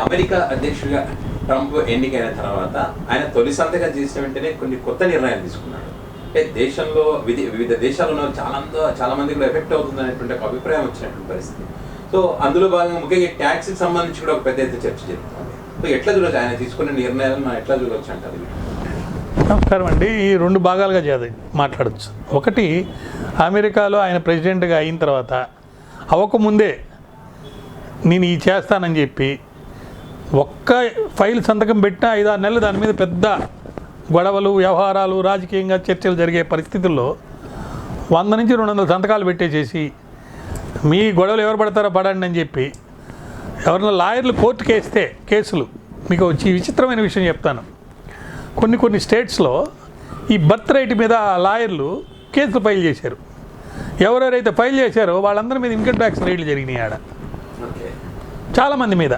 America అధ్యక్షుడిగా Trump ఎన్నికైన తర్వాత ఆయన తొలి సంతకం చేసిన వెంటనే కొన్ని కొత్త నిర్ణయాలు తీసుకున్నాడు. అంటే దేశంలో వివిధ దేశాల్లో చాలా మంది కూడా ఎఫెక్ట్ అవుతుంది అనేటువంటి ఒక అభిప్రాయం వచ్చినటువంటి పరిస్థితి. సో అందులో భాగంగా ముఖ్యంగా ట్యాక్స్కి సంబంధించి కూడా ఒక పెద్ద ఎత్తున చర్చ జరుగుతుంది. సో ఎట్లా చూడవచ్చు ఆయన తీసుకునే నిర్ణయాలను మనం ఎట్లా చూడవచ్చు అంటారు? నమస్కారం అండి. ఈ రెండు భాగాలుగా మాట్లాడచ్చు. ఒకటి, అమెరికాలో ఆయన ప్రెసిడెంట్గా అయిన తర్వాత అవ్వకముందే నేను ఈ చేస్తానని చెప్పి ఒక్క ఫైల్ సంతకం పెట్టిన 5-6 నెలలు దాని మీద పెద్ద గొడవలు, వ్యవహారాలు, రాజకీయంగా చర్చలు జరిగే పరిస్థితుల్లో 100 నుంచి 200 సంతకాలు పెట్టేసేసి మీ గొడవలు ఎవరు పడతారో పడండి అని చెప్పి ఎవరైనా లాయర్లు కోర్టుకి వేస్తే కేసులు, మీకు వచ్చి విచిత్రమైన విషయం చెప్తాను. కొన్ని స్టేట్స్లో ఈ బర్త్ రైట్ మీద లాయర్లు కేసులు ఫైల్ చేశారు. ఎవరెవరైతే ఫైల్ చేశారో వాళ్ళందరి మీద ఇన్కమ్ ట్యాక్స్ రైడ్లు జరిగినాయి ఆడ చాలామంది మీద.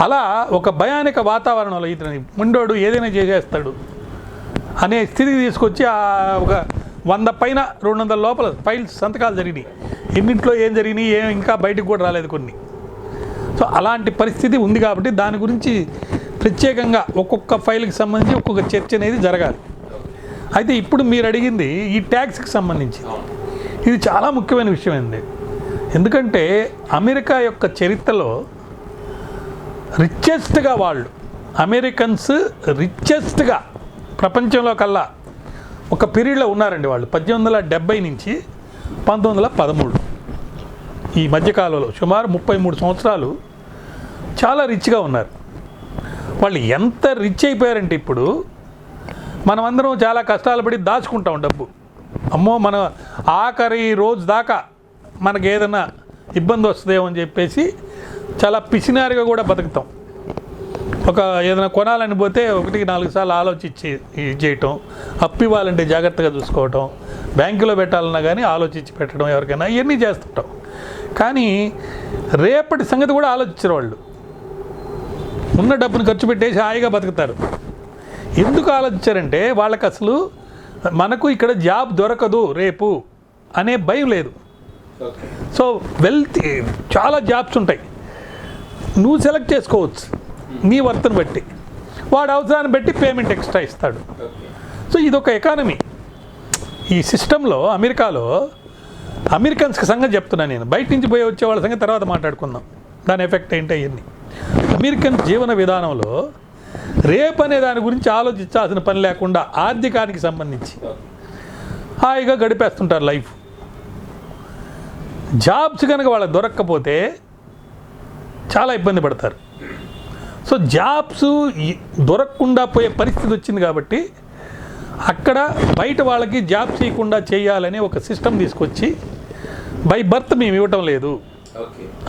అలా ఒక భయానక వాతావరణంలో ఇతని ముండోడు ఏదైనా చేసేస్తాడు అనే స్థితికి తీసుకొచ్చి ఒక 100 పైన 200 లోపల ఫైల్స్ సంతకాలు జరిగినాయి. ఎన్నింట్లో ఏం జరిగినాయి ఇంకా బయటకు కూడా రాలేదు కొన్ని. సో అలాంటి పరిస్థితి ఉంది కాబట్టి దాని గురించి ప్రత్యేకంగా ఒక్కొక్క ఫైల్కి సంబంధించి ఒక్కొక్క చర్చ అనేది జరగాలి. అయితే ఇప్పుడు మీరు అడిగింది ఈ ట్యాక్స్కి సంబంధించి, ఇది చాలా ముఖ్యమైన విషయం అండి. ఎందుకంటే అమెరికా యొక్క చరిత్రలో రిచెస్ట్గా వాళ్ళు అమెరికన్స్ రిచెస్ట్గా ప్రపంచంలో కల్లా ఒక పీరియడ్లో ఉన్నారండి. వాళ్ళు 1870 నుంచి 1913 ఈ మధ్యకాలంలో సుమారు 33 సంవత్సరాలు చాలా రిచ్గా ఉన్నారు. వాళ్ళు ఎంత రిచ్ అయిపోయారంటే ఇప్పుడు మనమందరం చాలా కష్టాలు పడి దాచుకుంటాం డబ్బు. అమ్మో మన ఆఖరి రోజు దాకా మనకు ఏదైనా ఇబ్బంది వస్తుందేమో అని చెప్పేసి చాలా పిసినారిగా కూడా బతుకుతాం. ఒక ఏదైనా కొనాలని పోతే 1-4 సార్లు ఆలోచించి చేయటం, అప్పు ఇవ్వాలంటే జాగ్రత్తగా చూసుకోవటం, బ్యాంకులో పెట్టాలన్నా కానీ ఆలోచించి పెట్టడం, ఎవరికైనా ఇవన్నీ చేస్తుంటాం. కానీ రేపటి సంగతి కూడా ఆలోచించరు వాళ్ళు. ఉన్న డబ్బును ఖర్చు పెట్టేసి హాయిగా బతుకుతారు. ఎందుకు ఆలోచించారంటే వాళ్ళకి అసలు మనకు ఇక్కడ జాబ్ దొరకదు రేపు అనే భయం లేదు. సో వెల్త్ చాలా జాబ్స్ ఉంటాయి, నువ్వు సెలెక్ట్ చేసుకోవచ్చు నీ వర్త్ని బట్టి, వాడు అవసరాన్ని బట్టి పేమెంట్ ఎక్స్ట్రా ఇస్తాడు. సో ఇదొక ఎకానమీ. ఈ సిస్టంలో అమెరికాలో అమెరికన్స్కి సంగతి చెప్తున్నాను నేను. బయట నుంచి పోయి వచ్చే వాళ్ళ సంగతి తర్వాత మాట్లాడుకుందాం, దాని ఎఫెక్ట్ ఏంటి అవన్నీ. అమెరికన్ జీవన విధానంలో రేపు అనే దాని గురించి ఆలోచించాల్సిన పని లేకుండా ఆర్థికానికి సంబంధించి హాయిగా గడిపేస్తుంటారు లైఫ్. జాబ్స్ కనుక వాళ్ళకి దొరక్కపోతే చాలా ఇబ్బంది పడతారు. సో జాబ్స్ దొరకకుండా పోయే పరిస్థితి వచ్చింది కాబట్టి అక్కడ బయట వాళ్ళకి జాబ్స్ ఇవ్వకుండా చేయాలని ఒక సిస్టమ్ తీసుకొచ్చి బై బర్త్ మేము ఇవ్వటం లేదు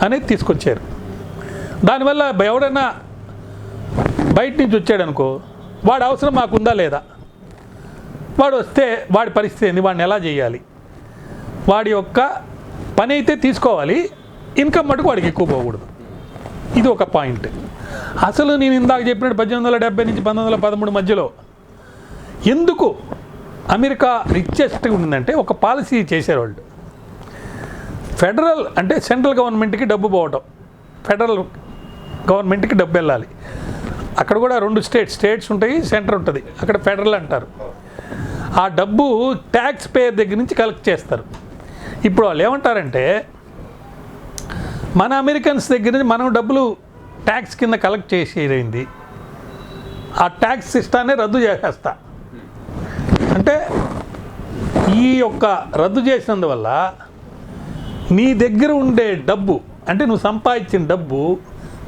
అనేది తీసుకొచ్చారు. దానివల్ల ఎవడన్నా బయట నుంచి వచ్చాడనుకో, వాడు అవసరం మాకుందా లేదా, వాడు వస్తే వాడి పరిస్థితి ఏంది, వాడిని ఎలా చేయాలి, వాడి యొక్క పని అయితే తీసుకోవాలి, ఇన్కమ్ మటుకు వాడికి ఎక్కువ పోకూడదు. ఇది ఒక పాయింట్. అసలు నేను ఇందాక చెప్పినట్టు 1870 నుంచి 1913 మధ్యలో ఎందుకు అమెరికా రిచెస్ట్గా ఉండిందంటే ఒక పాలసీ చేశారు వాళ్ళు. ఫెడరల్ అంటే సెంట్రల్ గవర్నమెంట్కి డబ్బు పోవటం, ఫెడరల్ గవర్నమెంట్కి డబ్బు వెళ్ళాలి. అక్కడ కూడా 2 స్టేట్స్ ఉంటాయి, సెంటర్ ఉంటుంది, అక్కడ ఫెడరల్ అంటారు. ఆ డబ్బు ట్యాక్స్ పేయర్ దగ్గర నుంచి కలెక్ట్ చేస్తారు. ఇప్పుడు వాళ్ళు ఏమంటారంటే మన అమెరికన్స్ దగ్గర నుంచి మనం డబ్బులు ట్యాక్స్ కింద కలెక్ట్ చేసేది, ఆ ట్యాక్స్ సిస్టాన్ని రద్దు చేసేస్తా అంటే ఈ యొక్క రద్దు చేసినందువల్ల నీ దగ్గర ఉండే డబ్బు అంటే నువ్వు సంపాదించిన డబ్బు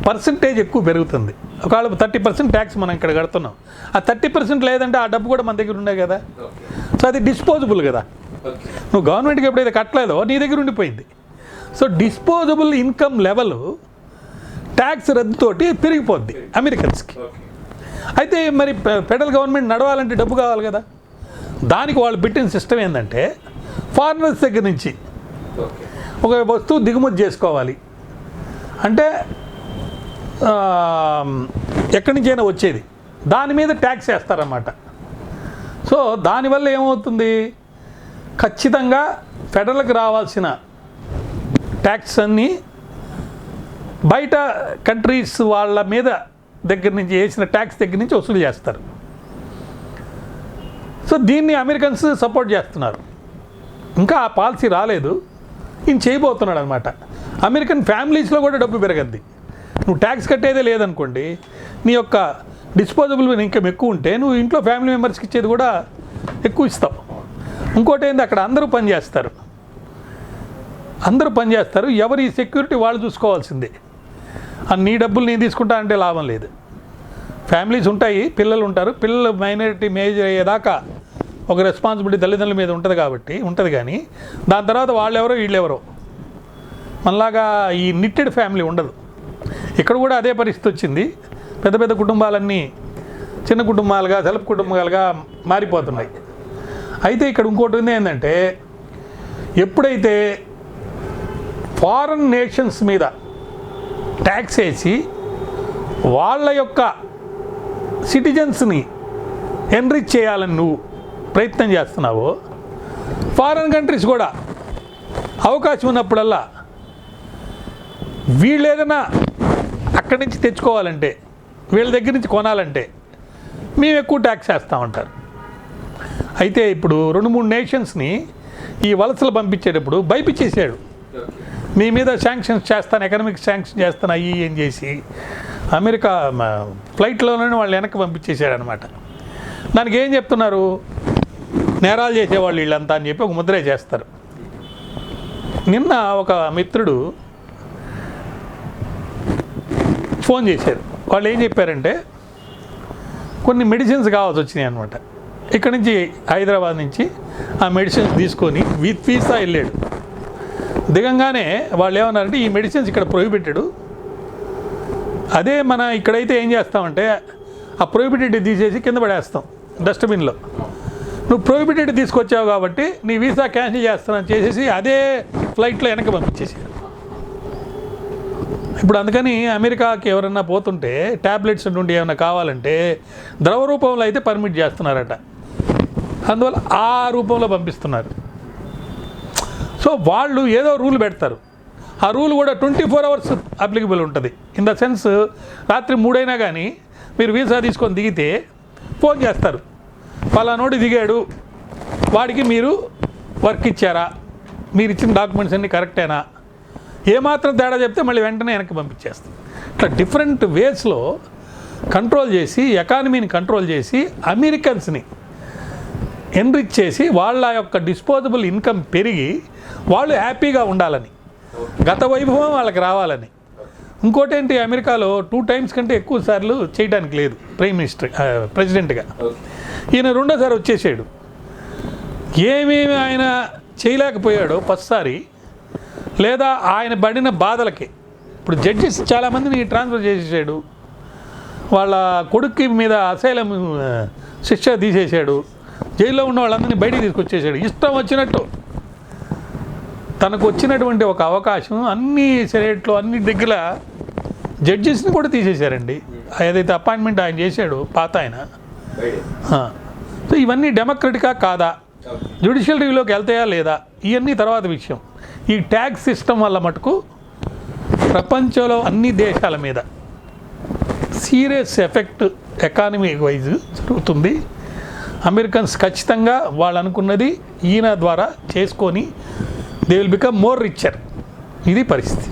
పర్సంటేజ్ ఎక్కువ పెరుగుతుంది. ఒకవేళ 30% ట్యాక్స్ మనం ఇక్కడ కడుతున్నాం, ఆ 30% లేదంటే ఆ డబ్బు కూడా మన దగ్గర ఉండే కదా. సో అది డిస్పోజబుల్ కదా, నువ్వు గవర్నమెంట్కి ఎప్పుడైతే కట్టలేదో నీ దగ్గర ఉండిపోయింది. So disposable income level tax రద్దుతోటి పెరిగిపోద్ది అమెరికన్స్కి. అయితే మరి ఫెడరల్ గవర్నమెంట్ నడవాలంటే డబ్బు కావాలి కదా, దానికి వాళ్ళు పెట్టిన సిస్టమ్ ఏంటంటే ఫారినర్స్ దగ్గర నుంచి ఒక వస్తువు దిగుమతి చేసుకోవాలి అంటే ఎక్కడి నుంచైనా వచ్చేది దాని మీద ట్యాక్స్ వేస్తారన్నమాట. సో దానివల్ల ఏమవుతుంది, ఖచ్చితంగా ఫెడరల్కి రావాల్సిన ట్యాక్స్ అన్నీ బయట కంట్రీస్ వాళ్ళ మీద దగ్గర నుంచి వేసిన ట్యాక్స్ దగ్గర నుంచి వసూలు చేస్తారు. సో దీన్ని అమెరికన్స్ సపోర్ట్ చేస్తున్నారు. ఇంకా ఆ పాలసీ రాలేదు, ఈయన చేయబోతున్నాడు అనమాట. అమెరికన్ ఫ్యామిలీస్లో కూడా డబ్బు పెరగద్ది. నువ్వు ట్యాక్స్ కట్టేదే లేదనుకోండి, నీ యొక్క డిస్పోజబుల్ ఇన్కమ్ ఎక్కువ ఉంటే నువ్వు ఇంట్లో ఫ్యామిలీ మెంబర్స్కి ఇచ్చేది కూడా ఎక్కువ ఇస్తావు. ఇంకోటి ఏంది, అక్కడ అందరూ పనిచేస్తారు, ఎవరి సెక్యూరిటీ వాళ్ళు చూసుకోవాల్సిందే. నీ డబ్బులు నేను తీసుకుంటా అంటే లాభం లేదు. ఫ్యామిలీస్ ఉంటాయి, పిల్లలు ఉంటారు, పిల్లలు మైనారిటీ మేజర్ అయ్యేదాకా ఒక రెస్పాన్సిబిలిటీ తల్లిదండ్రుల మీద ఉంటుంది కానీ దాని తర్వాత వాళ్ళెవరో వీళ్ళెవరో మనలాగా ఈ నిట్టెడ్ ఫ్యామిలీ ఉండదు. ఇక్కడ కూడా అదే పరిస్థితి వచ్చింది. పెద్ద పెద్ద కుటుంబాలన్నీ చిన్న కుటుంబాలుగా, సెల్ఫ్ కుటుంబాలుగా మారిపోతున్నాయి. అయితే ఇక్కడ ఇంకోటి ఉంది ఏంటంటే, ఎప్పుడైతే ఫారెన్ నేషన్స్ మీద ట్యాక్స్ వేసి వాళ్ళ యొక్క సిటిజన్స్ని ఎన్రిచ్ చేయాలని నువ్వు ప్రయత్నం చేస్తున్నావో, ఫారెన్ కంట్రీస్ కూడా అవకాశం ఉన్నప్పుడల్లా వీళ్ళు ఏదైనా అక్కడి నుంచి తెచ్చుకోవాలంటే, వీళ్ళ దగ్గర నుంచి కొనాలంటే మేము ఎక్కువ ట్యాక్స్ వేస్తూ ఉంటారు. అయితే ఇప్పుడు 2-3 నేషన్స్ని ఈ వలసలు పంపించేటప్పుడు భయపించేసాడు. మీ మీద శాంక్షన్స్ చేస్తాను, ఎకనామిక్ శాంక్షన్ చేస్తాను అయ్యి ఏం చేసి అమెరికా ఫ్లైట్లోనే వాళ్ళు వెనక్కి పంపించేసాడు అనమాట. దానికి ఏం చెప్తున్నారు, నేరాలు చేసేవాళ్ళు వీళ్ళంతా అని చెప్పి ఒక ముద్రే చేస్తారు. నిన్న ఒక మిత్రుడు ఫోన్ చేశారు. వాళ్ళు ఏం చెప్పారంటే, కొన్ని మెడిసిన్స్ కావాల్సి వచ్చినాయి అనమాట. ఇక్కడ నుంచి హైదరాబాద్ నుంచి ఆ మెడిసిన్స్ తీసుకొని విత్ వీసా వెళ్ళాడు. దిగంగానే వాళ్ళు ఏమన్నారంటే, ఈ మెడిసిన్స్ ఇక్కడ ప్రొహిబిటెడ్. అదే మన ఇక్కడైతే ఏం చేస్తామంటే ఆ ప్రొహిబిటెడ్ తీసేసి కింద పడేస్తాం డస్ట్బిన్లో. నువ్వు ప్రొహిబిటెడ్ తీసుకొచ్చావు కాబట్టి నీ వీసా క్యాన్సిల్ చేస్తానని చేసేసి అదే ఫ్లైట్లో వెనక్కి పంపించేసారు. ఇప్పుడు అందుకని అమెరికాకి ఎవరన్నా పోతుంటే ట్యాబ్లెట్స్ నుండి ఏమైనా కావాలంటే ద్రవ రూపంలో అయితే పర్మిట్ చేస్తున్నారట, అందువల్ల ఆ రూపంలో పంపిస్తున్నారు. సో వాళ్ళు ఏదో రూల్ పెడతారు, ఆ రూల్ కూడా 24 hours అప్లికబుల్ ఉంటుంది. ఇన్ ద సెన్స్ రాత్రి 3 అయినా కానీ మీరు వీసా తీసుకొని దిగితే ఫోన్ చేస్తారు, పలానోడు దిగాడు, వాడికి మీరు వర్క్ ఇచ్చారా, మీరు ఇచ్చిన డాక్యుమెంట్స్ అన్నీ కరెక్టేనా, ఏమాత్రం తేడా చెప్తే మళ్ళీ వెంటనే వెనక్కి పంపించేస్తాం. ఇట్లా డిఫరెంట్ వేస్లో కంట్రోల్ చేసి, ఎకానమీని కంట్రోల్ చేసి, అమెరికన్స్ని ఎన్రిచ్ చేసి వాళ్ళ యొక్క డిస్పోజబుల్ ఇన్కమ్ పెరిగి వాళ్ళు హ్యాపీగా ఉండాలని, గత వైభవం వాళ్ళకి రావాలని. ఇంకోటి ఏంటి, అమెరికాలో 2 times కంటే ఎక్కువ సార్లు చేయడానికి లేదు ప్రెసిడెంట్గా. ఈయన 2వ సారి వచ్చేసాడు. ఏమేమి ఆయన చేయలేకపోయాడో ఫస్ట్సారి, లేదా ఆయన పడిన బాధలకి ఇప్పుడు జడ్జెస్ చాలామందిని ట్రాన్స్ఫర్ చేసేసాడు, వాళ్ళ కొడుక్కి మీద అసైలం శిక్ష తీసేసాడు, జైల్లో ఉన్న వాళ్ళందరినీ బయటికి తీసుకొచ్చేసాడు. ఇష్టం వచ్చినట్టు తనకు వచ్చినటువంటి ఒక అవకాశం అన్ని సెనేట్లో అన్ని దగ్గర జడ్జెస్ని కూడా తీసేశారండి. ఏదైతే అపాయింట్మెంట్ ఆయన చేశాడు పాత ఆయన. సో ఇవన్నీ డెమోక్రటికా కాదా, జ్యుడిషియల్ రివ్యూలోకి వెళ్తాయా లేదా, ఇవన్నీ తర్వాత విషయం. ఈ ట్యాక్స్ సిస్టమ్ వల్ల మటుకు ప్రపంచంలో అన్ని దేశాల మీద సీరియస్ ఎఫెక్ట్ ఎకానమీ వైజ్ జరుగుతుంది. అమెరికన్స్ ఖచ్చితంగా వాళ్ళు అనుకున్నది ఈయన ద్వారా చేసుకొని they will become more richer. ఇది పరిస్థితి.